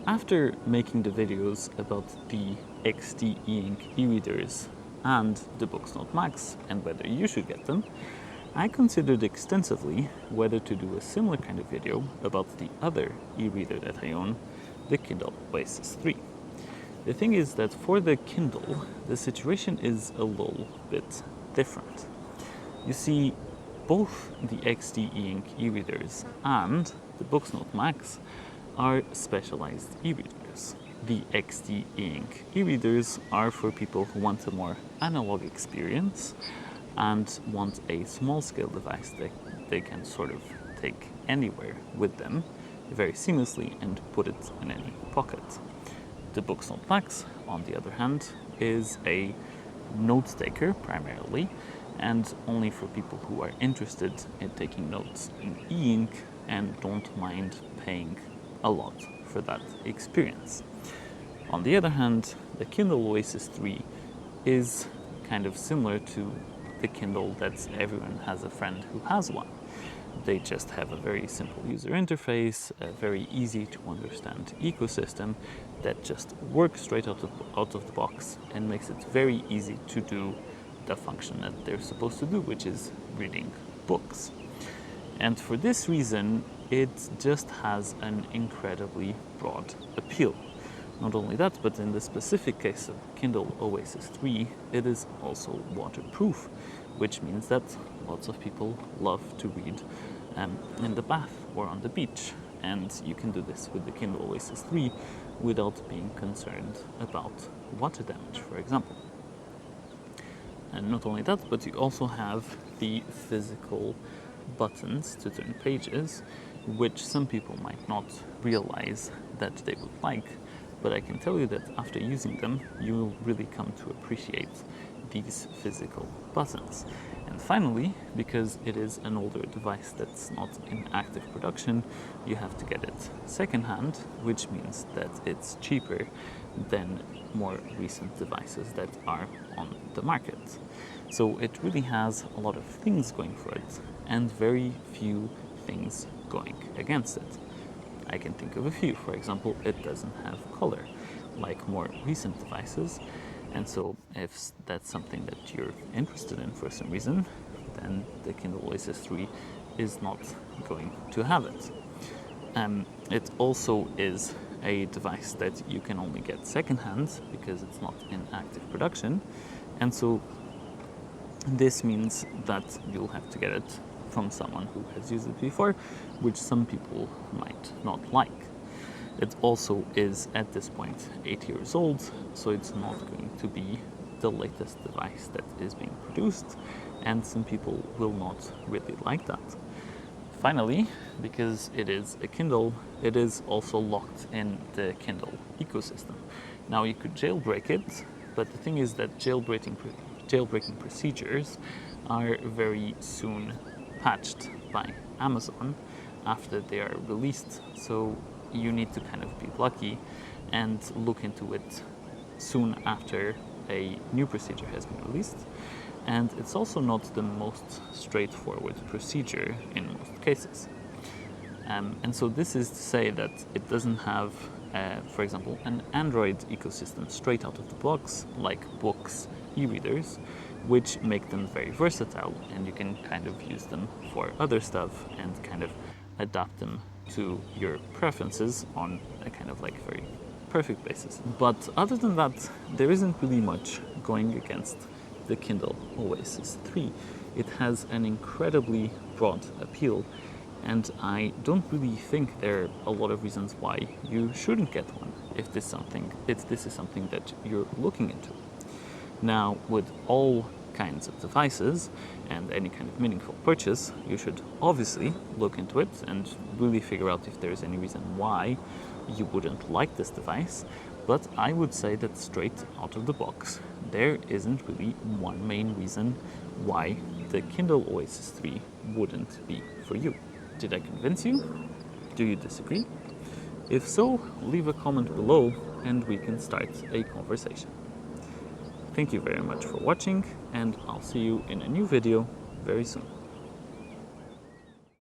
After making the videos about the XD e-ink e-readers and the Booksnote Max and whether you should get them, I considered extensively whether to do a similar kind of video about the other e-reader that I own, the Kindle Oasis 3. The thing is that for the Kindle, the situation is a little bit different. You see, both the XD e-ink e-readers and the Booksnote Max are specialized e-readers. The XD e-ink e-readers are for people who want a more analog experience and want a small-scale device that they can sort of take anywhere with them very seamlessly and put it in any pocket. The Booksnote Max, on the other hand, is a note taker primarily, and only for people who are interested in taking notes in e-ink and don't mind paying a lot for that experience. On the other hand, the Kindle Oasis 3 is kind of similar to the Kindle that everyone has a friend who has one. They just have a very simple user interface, a very easy to understand ecosystem that just works straight out of the box and makes it very easy to do the function that they're supposed to do, which is reading books. And for this reason, it just has an incredibly broad appeal. Not only that, but in the specific case of Kindle Oasis 3, it is also waterproof, which means that lots of people love to read in the bath or on the beach. And you can do this with the Kindle Oasis 3 without being concerned about water damage, for example. And not only that, but you also have the physical buttons to turn pages, which some people might not realize that they would like. But I can tell you that after using them, you will really come to appreciate these physical buttons. And finally, because it is an older device that's not in active production, you have to get it secondhand, which means that it's cheaper than more recent devices that are on the market. So it really has a lot of things going for it and very few things going against it. I can think of a few. For example, it doesn't have color like more recent devices, and so if that's something that you're interested in for some reason, then the Kindle Oasis 3 is not going to have it. It also is a device that you can only get secondhand because it's not in active production, and so this means that you'll have to get it from someone who has used it before, which some people might not like. It also is at this point 8 years old, so it's not going to be the latest device that is being produced, and some people will not really like that. Finally, because it is a Kindle, it is also locked in the Kindle ecosystem. Now you could jailbreak it, but the thing is that jailbreaking procedures are very soon patched by Amazon after they are released, so you need to kind of be lucky and look into it soon after a new procedure has been released. And it's also not the most straightforward procedure in most cases. And so this is to say that it doesn't have, for example, an Android ecosystem straight out of the box, like books, e-readers, which make them very versatile, and you can kind of use them for other stuff and kind of adapt them to your preferences on a kind of like very perfect basis. But other than that, there isn't really much going against the Kindle Oasis 3. It has an incredibly broad appeal, and I don't really think there are a lot of reasons why you shouldn't get one if this is something that you're looking into. Now, with all kinds of devices and any kind of meaningful purchase, you should obviously look into it and really figure out if there's any reason why you wouldn't like this device. But I would say that straight out of the box, there isn't really one main reason why the Kindle Oasis 3 wouldn't be for you. Did I convince you? Do you disagree? If so, leave a comment below and we can start a conversation. Thank you very much for watching, and I'll see you in a new video very soon.